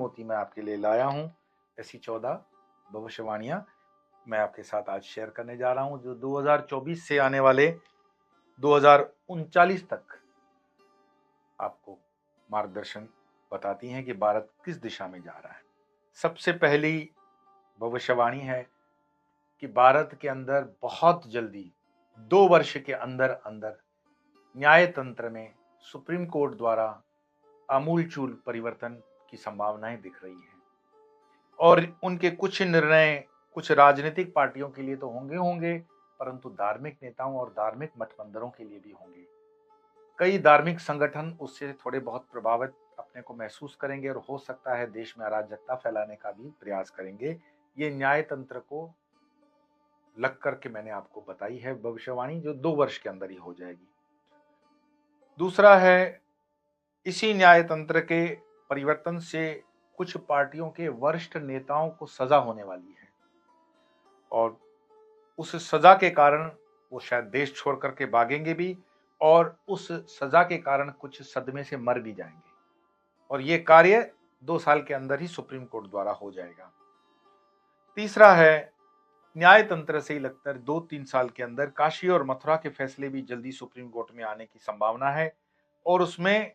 मोती मैं आपके लिए लाया हूं। ऐसी 14 भविष्यवाणियां मैं आपके साथ आज शेयर करने जा रहा हूं, जो 2024 से आने वाले 2039 तक आपको मार्गदर्शन बताती हैं कि भारत किस दिशा में जा रहा है। सबसे पहली भविष्यवाणी है कि भारत के अंदर बहुत जल्दी 2 वर्ष के अंदर अंदर न्याय तंत्र में सुप्रीम कोर्ट द्वारा आमूलचूल परिवर्तन की संभावनाएं दिख रही हैं। और उनके कुछ निर्णय कुछ राजनीतिक पार्टियों के लिए तो होंगे, परंतु धार्मिक नेताओं और धार्मिक मठमंदिरों के लिए भी होंगे। कई धार्मिक संगठन उससे थोड़े बहुत प्रभावित अपने को महसूस करेंगे और हो सकता है देश में अराजकता फैलाने का भी प्रयास करेंगे। ये न्याय तंत्र को लग करके मैंने आपको बताई है भविष्यवाणी, जो 2 वर्ष के अंदर ही हो जाएगी। दूसरा है, इसी न्याय तंत्र के परिवर्तन से कुछ पार्टियों के वरिष्ठ नेताओं को सजा होने वाली है और उस सजा के कारण वो शायद देश छोड़ करके भागेंगे भी, और उस सजा के कारण कुछ सदमे से मर भी जाएंगे। और ये कार्य 2 साल के अंदर ही सुप्रीम कोर्ट द्वारा हो जाएगा। तीसरा है, न्याय तंत्र से ही लगता है 2-3 साल के अंदर काशी और मथुरा के फैसले भी जल्दी सुप्रीम कोर्ट में आने की संभावना है, और उसमें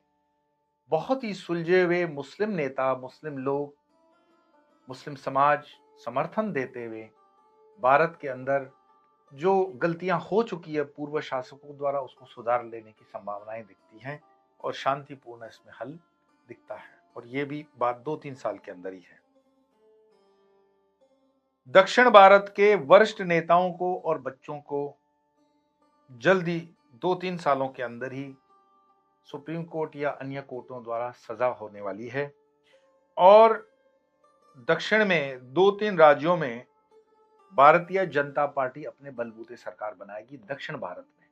बहुत ही सुलझे हुए मुस्लिम नेता, मुस्लिम लोग, मुस्लिम समाज समर्थन देते हुए भारत के अंदर जो गलतियां हो चुकी है पूर्व शासकों द्वारा, उसको सुधार लेने की संभावनाएं दिखती हैं और शांतिपूर्ण इसमें हल दिखता है। और ये भी बात 2-3 साल के अंदर ही है। दक्षिण भारत के वरिष्ठ नेताओं को और बच्चों को जल्दी 2-3 सालों के अंदर ही सुप्रीम कोर्ट या अन्य कोर्टों द्वारा सजा होने वाली है। और दक्षिण में 2-3 राज्यों में भारतीय जनता पार्टी अपने बलबूते सरकार बनाएगी दक्षिण भारत में,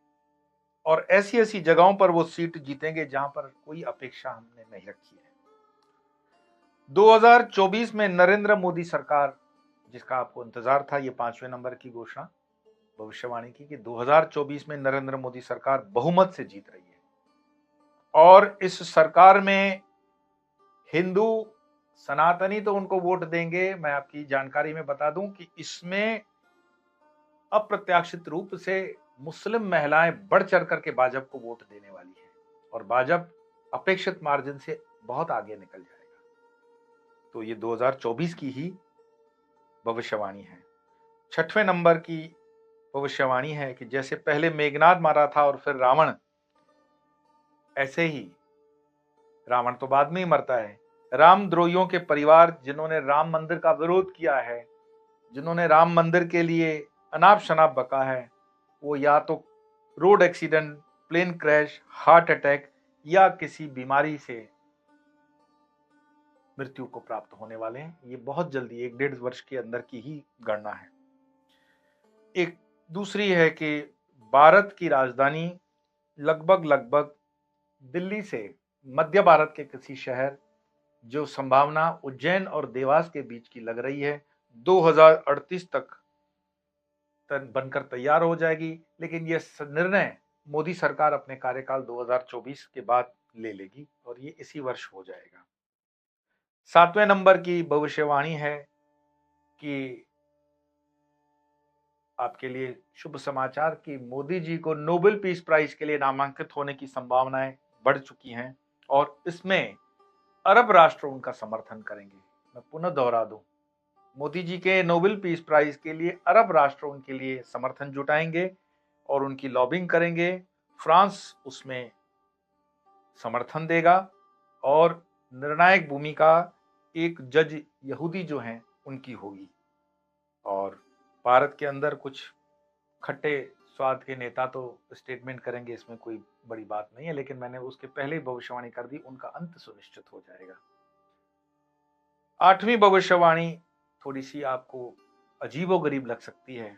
और ऐसी ऐसी जगहों पर वो सीट जीतेंगे जहां पर कोई अपेक्षा हमने नहीं रखी है। 2024 में नरेंद्र मोदी सरकार, जिसका आपको इंतजार था, ये 5वें नंबर की घोषणा भविष्यवाणी की कि 2024 में नरेंद्र मोदी सरकार बहुमत से जीत रही है। और इस सरकार में हिंदू सनातनी तो उनको वोट देंगे। मैं आपकी जानकारी में बता दूं कि इसमें अप्रत्याशित रूप से मुस्लिम महिलाएं बढ़ चढ़ करके भाजपा को वोट देने वाली है और भाजपा अपेक्षित मार्जिन से बहुत आगे निकल जाएगा। तो ये 2024 की ही भविष्यवाणी है। 6वें नंबर की भविष्यवाणी है कि जैसे पहले मेघनाद मारा था और फिर रावण, ऐसे ही रावण तो बाद में ही मरता है। रामद्रोहियों के परिवार, जिन्होंने राम मंदिर का विरोध किया है, जिन्होंने राम मंदिर के लिए अनाप शनाप बका है, वो या तो road accident, plane crash, heart attack या किसी बीमारी से मृत्यु को प्राप्त होने वाले हैं। ये बहुत जल्दी 1-1.5 वर्ष के अंदर की ही गणना है। एक दूसरी है कि भारत की राजधानी लगभग दिल्ली से मध्य भारत के किसी शहर, जो संभावना उज्जैन और देवास के बीच की लग रही है, 2038 तक बनकर तैयार हो जाएगी। लेकिन यह निर्णय मोदी सरकार अपने कार्यकाल 2024 के बाद ले लेगी और ये इसी वर्ष हो जाएगा। 7वें नंबर की भविष्यवाणी है कि आपके लिए शुभ समाचार कि मोदी जी को नोबेल पीस प्राइज के लिए नामांकित होने की संभावनाएं बढ़ चुकी हैं और इसमें अरब राष्ट्र उनका समर्थन करेंगे। मैं पुनः दोहरा दूं, मोदी जी के नोबेल पीस प्राइज के लिए अरब राष्ट्र उनके लिए समर्थन जुटाएंगे और उनकी लॉबिंग करेंगे। फ्रांस उसमें समर्थन देगा और निर्णायक भूमिका एक जज यहूदी जो हैं उनकी होगी। और भारत के अंदर कुछ खट्टे स्वाद के नेता तो स्टेटमेंट करेंगे, इसमें कोई बड़ी बात नहीं है, लेकिन मैंने उसके पहले ही भविष्यवाणी कर दी, उनका अंत सुनिश्चित हो जाएगा। 8वीं भविष्यवाणी थोड़ी सी आपको अजीबोगरीब लग सकती है,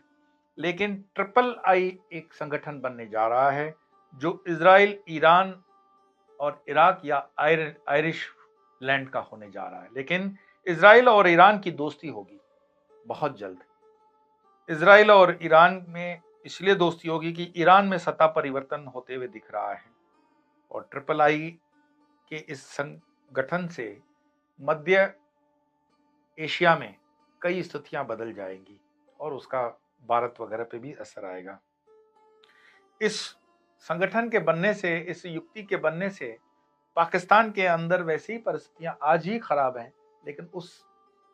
लेकिन ट्रिपल आई एक संगठन बनने जा रहा है जो इजराइल, ईरान और इराक या आयरिश लैंड का होने जा रहा है। लेकिन इजराइल और ईरान की दोस्ती होगी बहुत जल्द। इजराइल और ईरान में इसलिए दोस्ती होगी कि ईरान में सत्ता परिवर्तन होते हुए दिख रहा है और ट्रिपल आई के इस संगठन से मध्य एशिया में कई स्थितियां बदल जाएंगी और उसका भारत वगैरह पे भी असर आएगा। इस संगठन के बनने से, इस युक्ति के बनने से पाकिस्तान के अंदर वैसी ही परिस्थितियां आज ही खराब हैं, लेकिन उस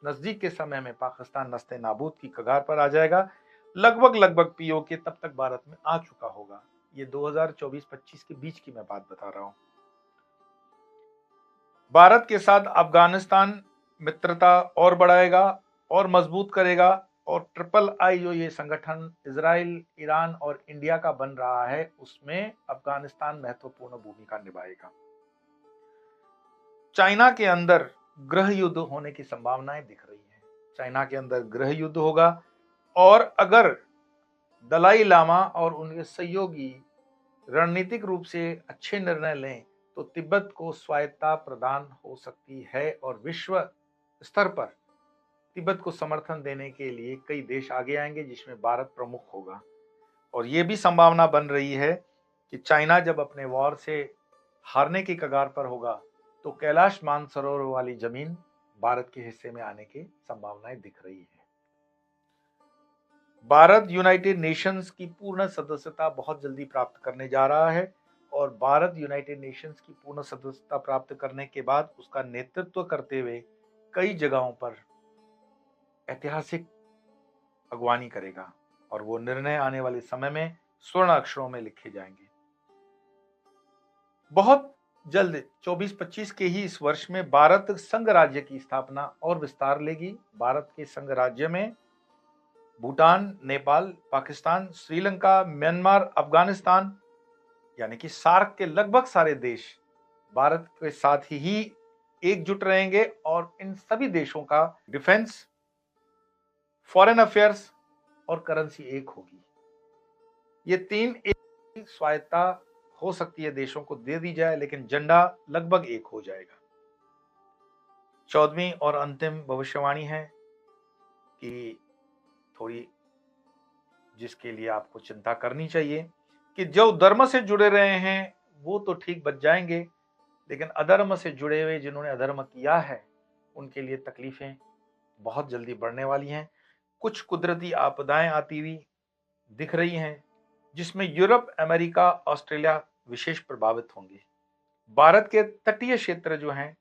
नजदीक के समय में पाकिस्तान नस्ते नाबूद की कगार पर आ जाएगा। लगभग पीओके तब तक भारत में आ चुका होगा। ये 2024-25 के बीच की मैं बात बता रहा हूं। भारत के साथ अफगानिस्तान मित्रता और बढ़ाएगा और मजबूत करेगा, और ट्रिपल आई जो ये संगठन इजराइल, ईरान और इंडिया का बन रहा है, उसमें अफगानिस्तान महत्वपूर्ण भूमिका निभाएगा। चाइना के अंदर गृह युद्ध होने की संभावनाएं दिख रही हैं। चाइना के अंदर गृह युद्ध होगा, और अगर दलाई लामा और उनके सहयोगी रणनीतिक रूप से अच्छे निर्णय लें तो तिब्बत को स्वायत्तता प्रदान हो सकती है, और विश्व स्तर पर तिब्बत को समर्थन देने के लिए कई देश आगे आएंगे, जिसमें भारत प्रमुख होगा। और ये भी संभावना बन रही है कि चाइना जब अपने वॉर से हारने की कगार पर होगा तो कैलाश मानसरोवर वाली जमीन भारत के हिस्से में आने की संभावनाएं दिख रही है। भारत यूनाइटेड नेशंस की पूर्ण सदस्यता बहुत जल्दी प्राप्त करने जा रहा है, और भारत यूनाइटेड नेशंस की पूर्ण सदस्यता प्राप्त करने के बाद उसका नेतृत्व करते हुए कई जगहों पर ऐतिहासिक अगवानी करेगा, और वो निर्णय आने वाले समय में स्वर्ण अक्षरों में लिखे जाएंगे। बहुत जल्द 24-25 के ही इस वर्ष में भारत संघ राज्य की स्थापना और विस्तार लेगी। भारत के संघ राज्य में भूटान, नेपाल, पाकिस्तान, श्रीलंका, म्यांमार, अफगानिस्तान यानी कि सार्क के लगभग सारे देश भारत के साथ ही एकजुट रहेंगे, और इन सभी देशों का डिफेंस, फॉरेन अफेयर्स और करेंसी एक होगी। ये तीन एक स्वायत्तता हो सकती है, देशों को दे दी जाए, लेकिन झंडा लगभग एक हो जाएगा। 14वीं और अंतिम भविष्यवाणी है कि थोड़ी जिसके लिए आपको चिंता करनी चाहिए, कि जो धर्म से जुड़े रहे हैं वो तो ठीक बच जाएंगे, लेकिन अधर्म से जुड़े हुए जिन्होंने अधर्म किया है उनके लिए तकलीफें बहुत जल्दी बढ़ने वाली हैं। कुछ कुदरती आपदाएं आती हुई दिख रही हैं, जिसमें यूरोप, अमेरिका, ऑस्ट्रेलिया विशेष प्रभावित होंगे। भारत के तटीय क्षेत्र जो हैं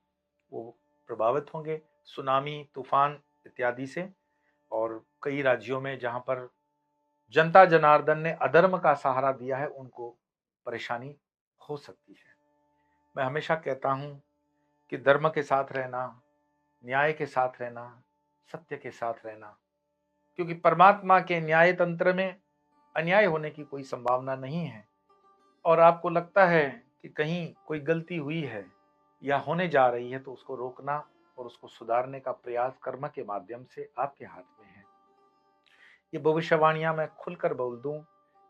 वो प्रभावित होंगे सुनामी, तूफान इत्यादि से, और कई राज्यों में जहां पर जनता जनार्दन ने अधर्म का सहारा दिया है उनको परेशानी हो सकती है। मैं हमेशा कहता हूं कि धर्म के साथ रहना, न्याय के साथ रहना, सत्य के साथ रहना, क्योंकि परमात्मा के न्याय तंत्र में अन्याय होने की कोई संभावना नहीं है। और आपको लगता है कि कहीं कोई गलती हुई है या होने जा रही है, तो उसको रोकना और उसको सुधारने का प्रयास कर्म के माध्यम से आपके हाथ में है। ये भविष्यवाणियां मैं खुलकर बोल दूं,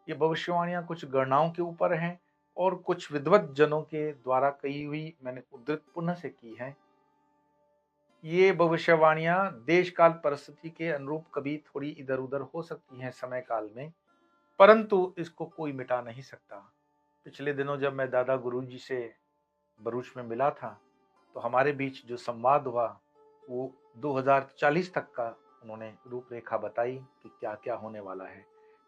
ये भविष्यवाणियां कुछ गणनाओं के ऊपर हैं और कुछ विद्वत जनों के द्वारा कही हुई मैंने उद्धृत पुनः से की है। ये भविष्यवाणियां देश काल परिस्थिति के अनुरूप कभी थोड़ी इधर उधर हो सकती हैं समय काल में, परंतु इसको कोई मिटा नहीं सकता। पिछले दिनों जब मैं दादा गुरुजी से भरूच में मिला था, तो हमारे बीच जो संवाद हुआ वो 2040 तक का उन्होंने रूपरेखा बताई कि क्या क्या होने वाला है।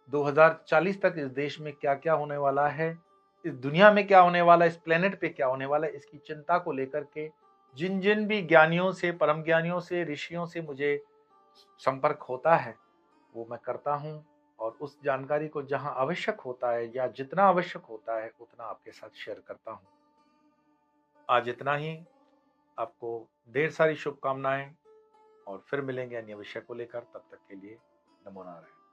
2040 तक इस देश में क्या क्या होने वाला है, इस दुनिया में क्या होने वाला है, इस प्लेनेट पे क्या होने वाला है, इसकी चिंता को लेकर के जिन जिन भी ज्ञानियों से, परम ज्ञानियों से, ऋषियों से मुझे संपर्क होता है वो मैं करता हूँ, और उस जानकारी को जहां आवश्यक होता है या जितना आवश्यक होता है उतना आपके साथ शेयर करता हूँ। आज इतना ही। आपको ढेर सारी शुभकामनाएं, और फिर मिलेंगे अन्य विषय को लेकर। तब तक के लिए नमो नारायण।